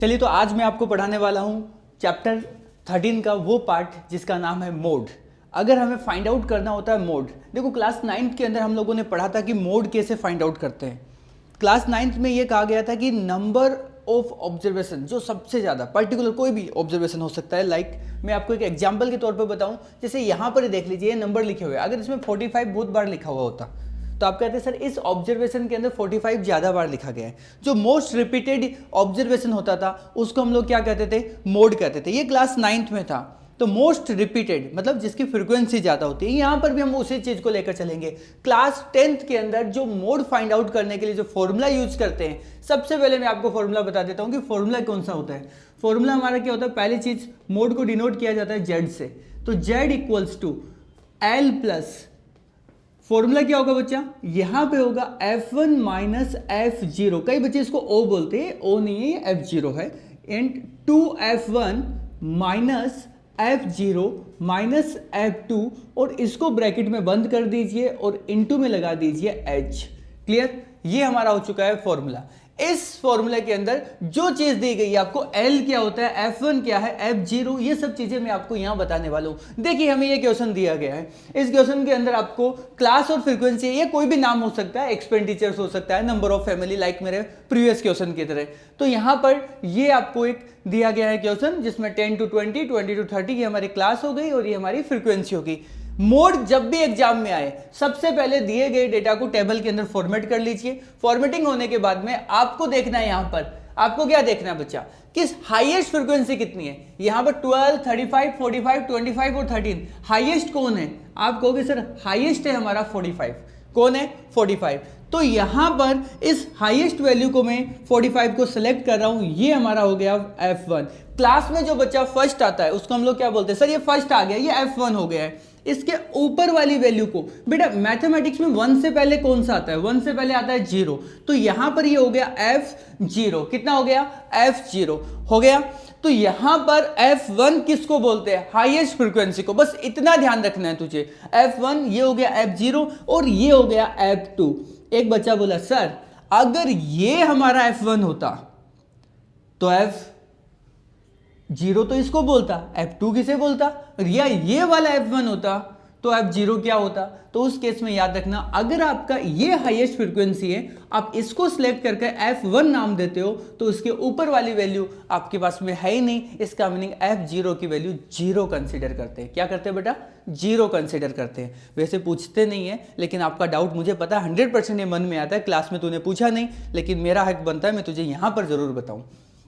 चलिए तो आज मैं आपको पढ़ाने वाला हूँ चैप्टर 13 का वो पार्ट जिसका नाम है मोड। अगर हमें फाइंड आउट करना होता है मोड, देखो क्लास 9th के अंदर हम लोगों ने पढ़ा था कि मोड कैसे फाइंड आउट करते हैं। क्लास 9th में ये कहा गया था कि नंबर ऑफ ऑब्जर्वेशन जो सबसे ज़्यादा पर्टिकुलर कोई भी ऑब्जर्वेशन हो सकता है। लाइक मैं आपको एक एग्जाम्पल के तौर पर बताऊं, जैसे यहाँ पर देख लीजिए ये नंबर लिखे हुए हैं, अगर इसमें 45 बहुत बार लिखा हुआ होता तो आप कहते हैं सर इस ऑब्जर्वेशन के अंदर 45 ज़्यादा बार लिखा गया है। जो मोस्ट रिपीटेड ऑब्जर्वेशन होता था उसको हम लोग क्या कहते थे, मोड कहते थे। ये क्लास 9th में था। तो मोस्ट रिपीटेड मतलब जिसकी फ्रीक्वेंसी ज़्यादा होती है। यहाँ पर भी हम उसी चीज़ को लेकर चलेंगे। क्लास 10th के अंदर जो मोड फाइंड आउट करने के लिए जो फॉर्मूला यूज करते हैं, सबसे पहले मैं आपको फॉर्मूला बता देता हूँ कि फॉर्मूला कौन सा होता है। फॉर्मूला हमारा क्या होता है, पहली चीज़ मोड को डिनोट किया जाता है जेड से। तो Z equals to L plus, formula क्या होगा बच्चा, यहां पे होगा F1 माइनस F0। कई बच्चे इसको O बोलते हैं, O नहीं है, F0 है। And 2F1 minus F0 minus F2, और इसको ब्रैकेट में बंद कर दीजिए और इनटू में लगा दीजिए H। क्लियर, ये हमारा हो चुका है फॉर्मूला। इस फॉर्मूले के अंदर जो चीज दी गई है आपको, L क्या होता है, F1 क्या है, F0, ये सब चीजें मैं आपको यहां बताने वाला हूं। देखिए हमें ये क्वेश्चन दिया गया है। इस क्वेश्चन के अंदर आपको क्लास और फ्रीक्वेंसी, ये कोई भी नाम हो सकता है, एक्सपेंडिचर्स हो सकता है, नंबर ऑफ फैमिली, लाइक मेरे प्रीवियस क्वेश्चन की तरह। तो यहां पर ये आपको एक दिया गया है क्वेश्चन जिसमें 10 to 20, 20 to 30 ये हमारी क्लास हो गई और ये हमारी फ्रीक्वेंसी होगी। मोड जब भी एग्जाम में आए सबसे पहले दिए गए डेटा को टेबल के अंदर फॉर्मेट कर लीजिए। फॉर्मेटिंग होने के बाद में आपको देखना है, यहां पर आपको क्या देखना है बच्चा, किस हाईएस्ट फ्रीक्वेंसी कितनी है। यहां पर 12, 35, 45, 25 और 13 हाईएस्ट कौन है। आप कहोगे सर हाईएस्ट है हमारा 45। कौन है, 45। तो यहां पर इस हाईएस्ट वैल्यू को मैं 45 को सिलेक्ट कर रहा हूं, ये हमारा हो गया F1। क्लास में जो बच्चा फर्स्ट आता है उसको हम लोग क्या बोलते हैं, सर ये फर्स्ट आ गया, ये F1 हो गया है। इसके ऊपर वाली वैल्यू को, बेटा मैथमेटिक्स में 1 से पहले कौन सा आता है, 1 से पहले आता है 0। तो यहां पर ये हो गया F0। कितना हो गया, F0 हो गया। तो यहां पर F1 किसको बोलते हैं, हाईएस्ट फ्रीक्वेंसी को। बस इतना ध्यान रखना है तुझे, F1 ये हो गया F0 और ये हो गया F2। एक बच्चा बोला सर अगर ये हमारा F1 होता तो F0 तो इसको बोलता, F2 किसे बोलता, और या ये वाला F1 होता तो F0 क्या होता। तो उस केस में याद रखना, अगर आपका ये हाईएस्ट फ्रीक्वेंसी है, आप इसको सिलेक्ट करके F1 नाम देते हो, तो उसके ऊपर वाली वैल्यू आपके पास में है ही नहीं। इसका मीनिंग F0 की वैल्यू 0 कंसीडर करते हैं। क्या करते हैं बेटा, 0 कंसीडर करते हैं। वैसे पूछते नहीं है, लेकिन आपका डाउट मुझे पता है 100% ये मन में आता है। क्लास में तूने पूछा नहीं, लेकिन मेरा हक बनता है मैं तुझे यहां पर जरूर बताऊं।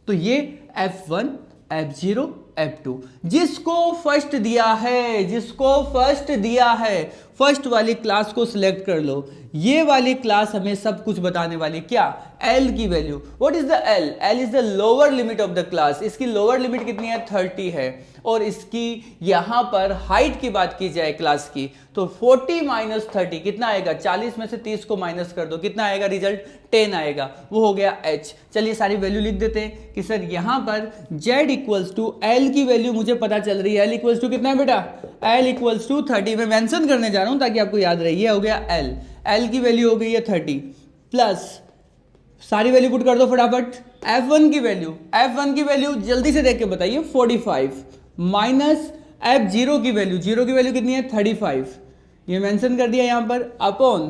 तो ये F1, F0, F2 जिसको फर्स्ट दिया है, जिसको फर्स्ट दिया है, फर्स्ट वाली क्लास को सिलेक्ट कर लो। ये वाली क्लास हमें सब कुछ बताने वाली, क्या, L की value. What is the L, L is the lower limit of the class. इसकी लोअर लिमिट कितनी है, 30 है। और इसकी यहां पर हाइट की बात की जाए क्लास की, तो 40 माइनस 30 कितना आएगा, 40 में से 30 को माइनस कर दो, कितना आएगा रिजल्ट, 10 आएगा। वो हो गया H। चलिए सारी वैल्यू लिख देते हैं कि सर यहां पर Z इक्वल्स टू L की वैल्यू मुझे पता चल रही है। L इक्वल्स टू कितना है बेटा, L इक्वल्स टू 30। मैं मेंशन करने जा रहा हूं ताकि आपको याद रहे। ये हो गया L की वैल्यू हो गई है 30 प्लस, सारी वैल्यू पुट कर दो फटाफट। F1 की वैल्यू जल्दी से देख के बताइए, 45 माइनस F0 की वैल्यू, 0 की वैल्यू कितनी है, 35। ये मेंशन कर दिया यहां पर, अपॉन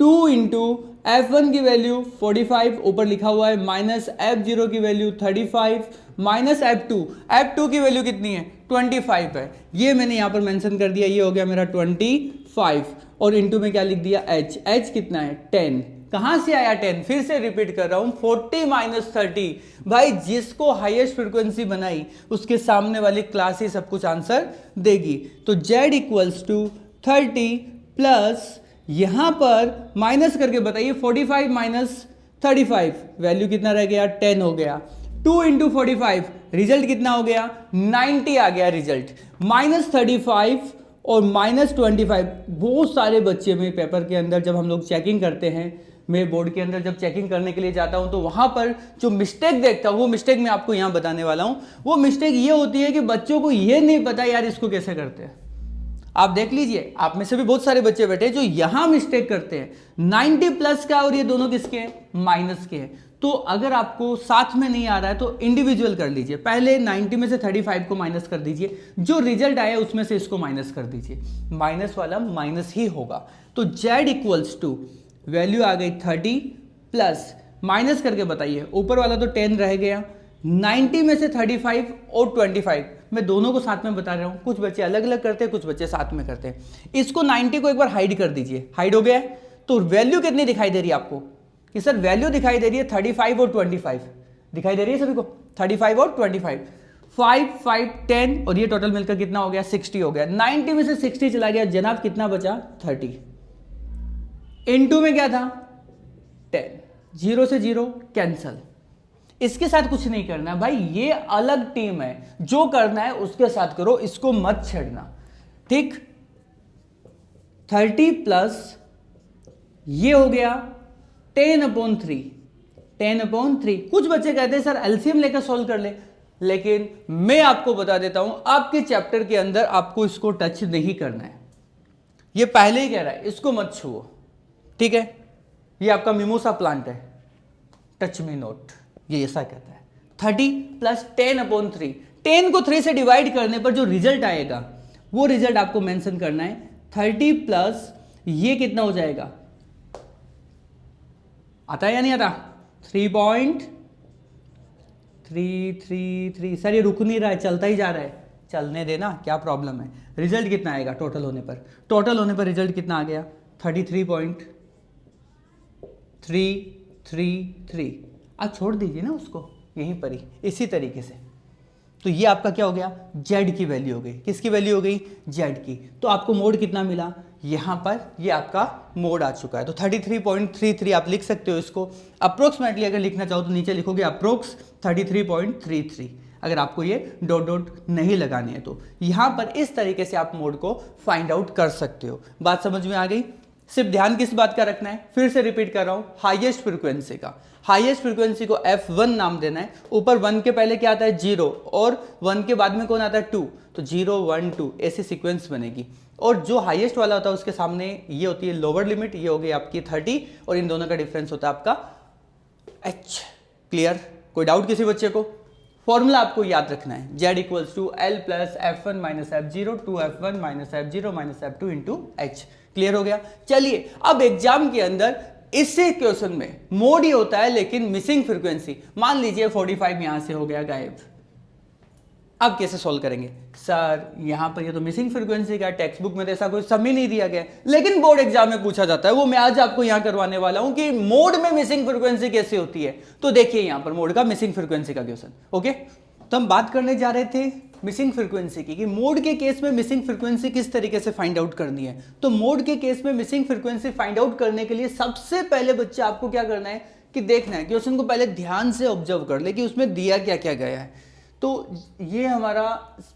2 इंटू F1 की वैल्यू 45 ऊपर लिखा हुआ है, माइनस F0 की वैल्यू 35 माइनस F2 की वैल्यू कितनी है, 25 है। ये मैंने यहां पर मेंशन कर दिया, ये हो गया मेरा 25 और इंटू में क्या लिख दिया, H कितना है, 10। कहां से आया 10, फिर से रिपीट कर रहा हूं, 40 माइनस 30। भाई जिसको हाईएस्ट फ्रीक्वेंसी बनाई उसके सामने वाली क्लास ही सब कुछ आंसर देगी। तो Z इक्वल्स टू 30 प्लस, यहां पर माइनस करके बताइए, 45 माइनस 35 वैल्यू कितना रह गया, 10 हो गया। 2 इंटू 45 रिजल्ट कितना हो गया, 90 आ गया रिजल्ट। माइनस 35 और माइनस 25। बहुत सारे बच्चे में पेपर के अंदर जब हम लोग चेकिंग करते हैं, मैं बोर्ड के अंदर जब चेकिंग करने के लिए जाता हूं, तो वहां पर जो मिस्टेक देखता हूं, वो मिस्टेक मैं आपको यहां बताने वाला हूं। वो मिस्टेक ये होती है कि बच्चों को ये नहीं पता यार इसको कैसे करते हैं। आप देख लीजिए, आप में से भी बहुत सारे बच्चे बैठे जो यहां मिस्टेक करते हैं। 90 प्लस का और ये दोनों किसके हैं, माइनस के हैं। तो अगर आपको साथ में नहीं आ रहा है तो इंडिविजुअल कर लीजिए। पहले 90 में से 35 को माइनस कर दीजिए, जो रिजल्ट आया उसमें से इसको माइनस कर दीजिए, माइनस वाला माइनस ही होगा। तो z इक्वल्स टू वैल्यू आ गई 30 प्लस माइनस करके बताइए, ऊपर वाला तो 10 रह गया, 90 में से 35 और 25, मैं दोनों को साथ में बता रहा हूं, कुछ बच्चे अलग अलग करते हैं, कुछ बच्चे साथ में करते हैं। इसको 90 को एक बार हाइड कर दीजिए, हाइड हो गया है। तो वैल्यू कितनी दिखाई दे रही है आपको कि सर वैल्यू दिखाई दे रही है 35 और 25, दिखाई दे रही है सभी को 35 और 25, 5 5 10 और ये टोटल मिलकर कितना हो गया 60 हो गया। 90 में से 60 चला गया जनाब, कितना बचा 30, इनटू में क्या था 10, 0 से 0 कैंसल। इसके साथ कुछ नहीं करना है भाई, ये अलग टीम है, जो करना है उसके साथ करो, इसको मत छेड़ना, ठीक। 30 प्लस ये हो गया 10/3, 10/3। कुछ बच्चे कहते हैं सर एलसीएम लेकर सॉल्व कर ले, लेकिन मैं आपको बता देता हूं आपके चैप्टर के अंदर आपको इसको टच नहीं करना है, ये पहले ही कह रहा है इसको मत छुओ, ठीक है। ये आपका मिमोसा प्लांट है, टच मी नोट, ये ऐसा कहता है। 30 प्लस 10/3, 10 को 3 से डिवाइड करने पर जो रिजल्ट आएगा वो रिजल्ट आपको मेंशन करना है। 30 प्लस ये कितना हो जाएगा, आता है या नहीं आता, 3.333। सर ये रुक नहीं रहा है, चलता ही जा रहा है, चलने देना, क्या प्रॉब्लम है। रिजल्ट कितना आएगा टोटल होने पर, टोटल होने पर रिजल्ट कितना आ गया 33.333। आप छोड़ दीजिए ना उसको यहीं पर ही, इसी तरीके से। तो ये आपका क्या हो गया, z की वैल्यू हो गई, किसकी वैल्यू हो गई, z की। तो आपको मोड कितना मिला, यहां पर ये आपका मोड आ चुका है। तो 33.33 आप लिख सकते हो इसको, अप्रोक्सीमेटली अगर लिखना चाहो तो नीचे लिखोगे अप्रोक्स 33.33, अगर आपको ये डॉट डॉट नहीं लगाने हैं तो। यहां पर इस तरीके से आप मोड को फाइंड आउट कर सकते हो। बात समझ में आ गई। सिर्फ ध्यान किस बात का रखना है, फिर से रिपीट कर रहा हूं, हाईएस्ट फ्रीक्वेंसी का, हाईएस्ट फ्रीक्वेंसी को F1 नाम देना है। ऊपर 1 के पहले क्या आता है 0 और 1 के बाद में कौन आता है 2, तो 0 1 2 ऐसी सीक्वेंस बनेगी। और जो हाईएस्ट वाला होता है उसके सामने ये होती है लोअर लिमिट, ये हो गई आपकी 30 और इन दोनों का डिफरेंस होता है आपका h। क्लियर, कोई डाउट किसी बच्चे को। फॉर्मूला आपको याद रखना है, z equals to L plus F1 minus F0 2F1 minus F0 minus F2 into H। Clear हो गया। चलिए अब एग्जाम के अंदर इससे क्वेश्चन में मोड ही होता है लेकिन मिसिंग फ्रीक्वेंसी, मान लीजिए 45 यहां से हो गया गायब, अब कैसे सॉल्व करेंगे। सर यहां पर ये तो मिसिंग फ्रीक्वेंसी का टेक्स्ट बुक में तो ऐसा कोई सम ही नहीं दिया गया, लेकिन बोर्ड एग्जाम में पूछा जाता है, वो मैं आज आपको यहां करवाने वाला हूं कि मोड में मिसिंग फ्रीक्वेंसी कैसे होती है। तो देखिए यहां पर मोड का मिसिंग फ्रीक्वेंसी का क्वेश्चन, ओके। तो हम बात करने जा रहे थे मिसिंग फ्रीक्वेंसी की, कि मोड के केस में मिसिंग फ्रीक्वेंसी किस तरीके से फाइंड आउट करनी है। तो मोड के केस में मिसिंग फ्रीक्वेंसी फाइंड आउट करने के लिए सबसे पहले बच्चे आपको क्या करना है कि देखना है, क्वेश्चन को पहले ध्यान से ऑब्जर्व कर ले कि उसमें दिया क्या क्या गया है। तो ये हमारा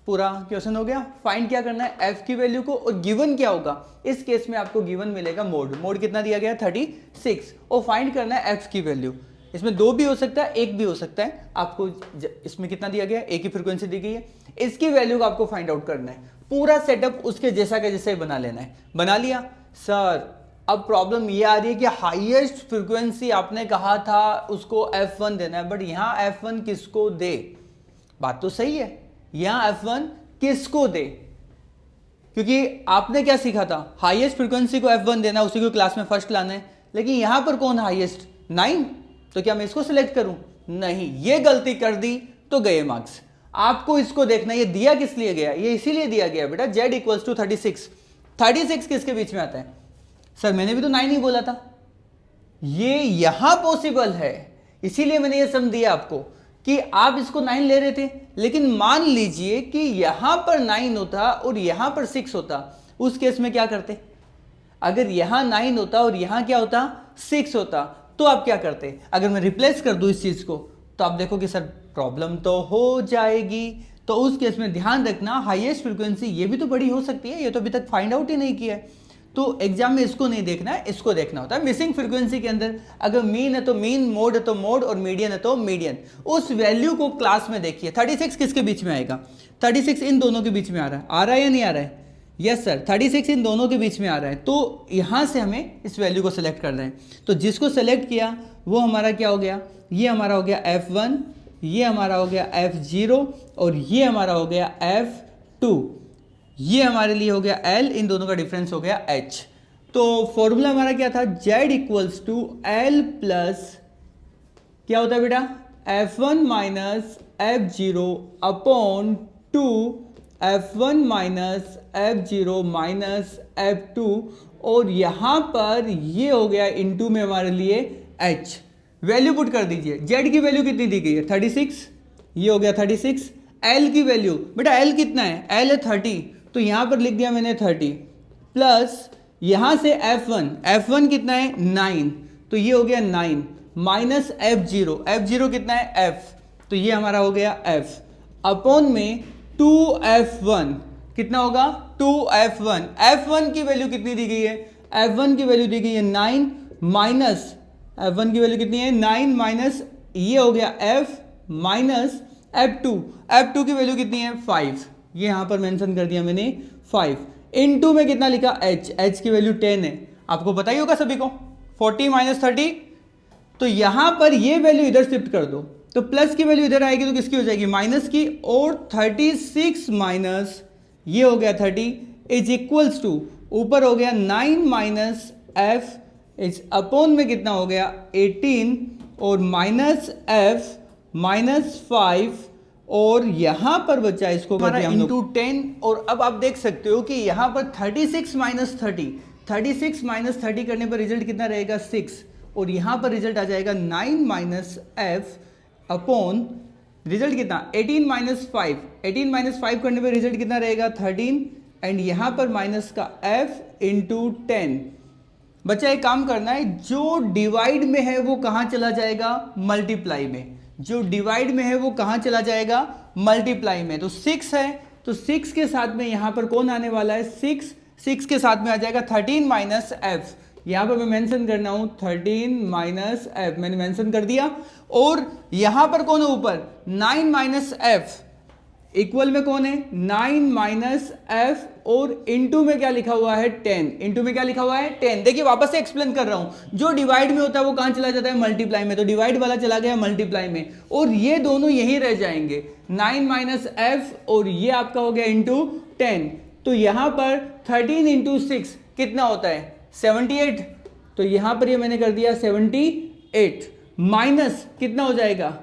पूरा क्वेश्चन हो गया। फाइंड क्या करना है, एफ की वैल्यू को, और गिवन क्या होगा, इस केस में आपको गिवन मिलेगा मोड, मोड कितना दिया गया 36, और फाइंड करना है एफ की वैल्यू। इसमें 2 भी हो सकता है, 1 भी हो सकता है, आपको इसमें कितना दिया गया है, एक ही फ्रीक्वेंसी दी गई है, इसकी वैल्यू को आपको फाइंड आउट करना है। पूरा सेटअप उसके जैसा का जैसा ही बना लेना है। बना लिया। सर अब प्रॉब्लम ये आ रही है कि हाईएस्ट फ्रीक्वेंसी आपने कहा था उसको F1 देना है, बट यहां F1 किसको दे। बात तो सही है, यहां F1 किसको दे, क्योंकि आपने क्या सीखा था, हाईएस्ट फ्रीक्वेंसी को F1 देना, उसी को क्लास में फर्स्ट लाना है। लेकिन यहां पर कौन हाईएस्ट 9, तो क्या मैं इसको सिलेक्ट करूं, नहीं, ये गलती कर दी तो गए मार्क्स। आपको इसको देखना, ये दिया किस लिए गया, ये इसीलिए दिया गया बेटा z इक्वल्स टू 36। 36 किसके बीच में आता है, सर मैंने भी तो 9 ही बोला था, ये यहां पॉसिबल है, इसीलिए मैंने ये सम दिया आपको कि आप इसको 9 ले रहे थे, लेकिन मान लीजिए कि यहां पर 9 होता और यहां पर 6 होता, उस केस में क्या करते, अगर यहां 9 होता और यहां क्या होता 6 होता, तो आप क्या करते। अगर मैं रिप्लेस कर दूं इस चीज को, तो आप देखो कि सर प्रॉब्लम तो हो जाएगी। तो उस केस में ध्यान रखना, हाईएस्ट फ्रीक्वेंसी ये भी तो बड़ी हो सकती है, ये तो अभी तक फाइंड आउट ही नहीं किया है। तो एग्जाम में इसको नहीं देखना है, इसको देखना होता है। मिसिंग फ्रीक्वेंसी के अंदर अगर मीन है तो मीन, मोड है तो मोड, और मीडियन है तो मीडियन। उस वैल्यू को क्लास में देखिए। 36 किसके बीच में आएगा, 36 इन दोनों के बीच में आ रहा है या नहीं आ रहा है, यस सर 36 इन दोनों के बीच में आ रहा है। तो यहां से हमें इस वैल्यू को सिलेक्ट करना है। तो जिसको सिलेक्ट किया वो हमारा क्या हो गया, ये हमारा हो गया F1, ये हमारा हो गया F0 और ये हमारा हो गया F2। ये हमारे लिए हो गया L, इन दोनों का डिफरेंस हो गया H। तो फॉर्मूला हमारा क्या था, Z equals to L plus क्या होता है बेटा, F1 minus F0 upon 2 F1 minus F0 minus F2, और यहां पर ये हो गया इनटू में हमारे लिए H। वैल्यू पुट कर दीजिए। Z की वैल्यू कितनी दी गई है 36, ये हो गया 36। L की वैल्यू बेटा L कितना है, L है 30, तो यहां पर लिख दिया मैंने 30 प्लस यहां से F1 कितना है 9, तो ये हो गया 9 माइनस F0 कितना है F, तो ये हमारा हो गया F अपॉन में 2F1 कितना होगा 2F1। F1 की वैल्यू कितनी दी गई है, F1 की वैल्यू दी गई है 9 माइनस F1 की वैल्यू कितनी है 9 माइनस ये हो गया F माइनस F2 की वैल्यू कितनी है 5, ये यहां पर मेंशन कर दिया मैंने 5 इनटू में कितना लिखा H की वैल्यू 10 है, आपको पता ही होगा सभी को 40 माइनस 30, तो यहां पर ये वैल्यू इधर शिफ्ट कर दो, तो प्लस की वैल्यू इधर आएगी तो किसकी हो जाएगी माइनस की, और 36 माइनस ये हो गया 30 इज इक्वल्स टू ऊपर हो गया 9 माइनस F इज अपॉन में कितना हो गया 18 और माइनस F माइनस 5, और यहां पर बच्चा इसको करते हैं इंटू 10, और अब आप देख सकते हो कि यहां पर 36 माइनस 30 करने पर रिजल्ट कितना रहेगा 6, और यहां पर रिजल्ट आ जाएगा 9 माइनस F अपॉन रिजल्ट कितना 18 माइनस 5 करने पर रिजल्ट कितना रहेगा 13, एंड यहां पर माइनस का F इंटू 10। बच्चा एक काम करना है, जो डिवाइड में है वो कहां चला जाएगा मल्टीप्लाई में, जो डिवाइड में है वो कहां चला जाएगा मल्टीप्लाई में, तो 6 है तो 6 के साथ में यहां पर कौन आने वाला है 6 के साथ में आ जाएगा 13 माइनस F, यहां पर मैं मेंशन करना हूं 13 माइनस F मैंने मेंशन कर दिया, और यहां पर कौन है ऊपर 9 माइनस F इक्वल में कौन है 9 माइनस F, और इनटू में क्या लिखा हुआ है 10, इनटू में क्या लिखा हुआ है 10। देखिए वापस से एक्सप्लेन कर रहा हूं, जो डिवाइड में होता है वो कहां चला जाता है मल्टीप्लाई में, तो डिवाइड वाला चला गया मल्टीप्लाई में, और ये दोनों यहीं रह जाएंगे 9 माइनस F और ये आपका हो गया इंटू 10, तो यहां पर 13 इंटू 6 कितना होता है 78, तो यहां पर ये मैंने कर दिया 78 माइनस कितना हो जाएगा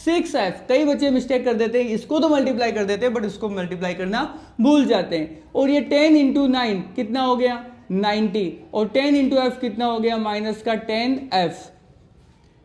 6F। कई बच्चे मिस्टेक कर देते हैं, इसको तो मल्टीप्लाई कर देते हैं बट इसको मल्टीप्लाई करना भूल जाते हैं, और ये 10 इंटू 9 कितना हो गया 90, और 10 इंटू F कितना हो गया माइनस का 10F।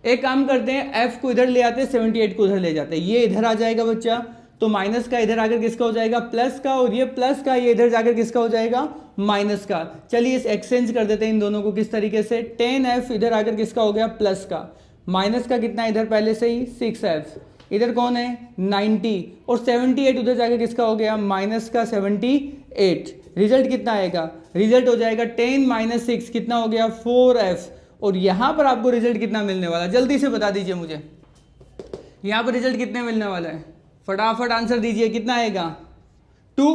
एक काम करते हैं F को इधर ले आते हैं 78 को उधर ले जाते हैं, ये इधर आ जाएगा बच्चा, तो माइनस का इधर आकर किसका हो जाएगा प्लस का, और ये प्लस का ये इधर जाकर किसका हो जाएगा माइनस का। चलिए इस एक्सचेंज कर देते हैं इन दोनों को किस तरीके से, 10F इधर आकर किसका हो गया प्लस का, माइनस का कितना इधर पहले से ही 6F, इधर कौन है 90, और 78 उधर जाकर किसका हो गया माइनस का 78, रिजल्ट कितना आएगा, रिजल्ट हो जाएगा 10 माइनस 6 कितना हो गया 4F, और यहां पर आपको रिजल्ट कितना मिलने वाला है जल्दी से बता दीजिए मुझे, यहां पर रिजल्ट कितने मिलने वाला है, फटाफट आंसर दीजिए, कितना आएगा 2,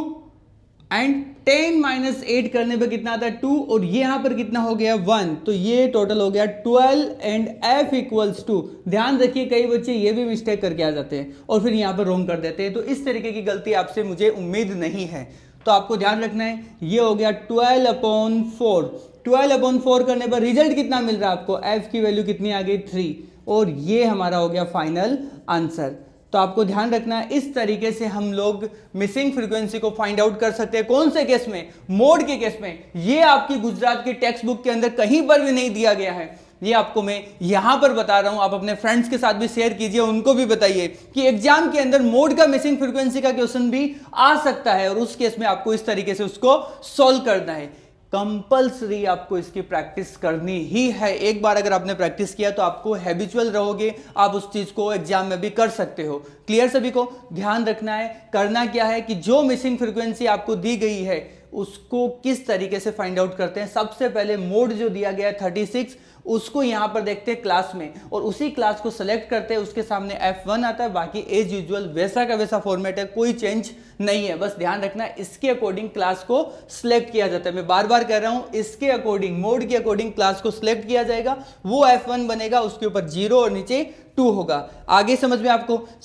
एंड 10 माइनस 8 करने पे कितना आता है 2, और ये यहां पर कितना हो गया 1, तो ये टोटल हो गया 12, एंड F इक्वल्स टू, ध्यान रखिए कई बच्चे ये भी मिस्टेक करके आ जाते हैं और फिर यहां पर रोंग कर देते हैं, तो इस तरीके की गलती आपसे मुझे उम्मीद नहीं है, तो आपको ध्यान रखना है, ये हो गया 12/4, 12/4 करने पर रिजल्ट कितना मिल रहा है आपको, F की वैल्यू कितनी आ गई 3, और ये हमारा हो गया फाइनल आंसर। तो आपको ध्यान रखना है, इस तरीके से हम लोग मिसिंग फ्रीक्वेंसी को फाइंड आउट कर सकते हैं, कौन से केस में, मोड के केस में। ये आपकी गुजरात की टेक्स्ट बुक के अंदर कहीं पर भी नहीं दिया गया है, ये आपको मैं यहां पर बता रहा हूं, आप अपने फ्रेंड्स के साथ भी शेयर कीजिए, उनको भी बताइए कि एग्जाम के अंदर मोड का मिसिंग फ्रीक्वेंसी का क्वेश्चन भी आ सकता है, और उस केस में आपको इस तरीके से उसको सॉल्व करना है। कंपल्सरी आपको इसकी प्रैक्टिस करनी ही है, एक बार अगर आपने प्रैक्टिस किया तो आपको हैबिचुअल रहोगे, आप उस चीज को एग्जाम में भी कर सकते हो। क्लियर सभी को, ध्यान रखना है, करना क्या है कि जो मिसिंग फ्रीक्वेंसी आपको दी गई है उसको किस तरीके से फाइंड आउट करते हैं। सबसे पहले मोड जो दिया गया है 36, उसको यहाँ पर देखते हैं क्लास में और उसी क्लास को सेलेक्ट करते हैं, उसके सामने F1 आता है, बाकी एज यूजुअल वैसा का वैसा फॉर्मेट है, कोई चेंज नहीं है। बस ध्यान रखना इसके अकॉर्डिंग क्लास को सिलेक्ट किया जाता है। मैं बार बार कह रहा हूं, इसके अकॉर्डिंग, मोड के अकॉर्डिंग क्लास को सिलेक्ट किया जाएगा, वो F1 बनेगा, उसके ऊपर 0 और नीचे 2 होगा। आगे समझ में आपको?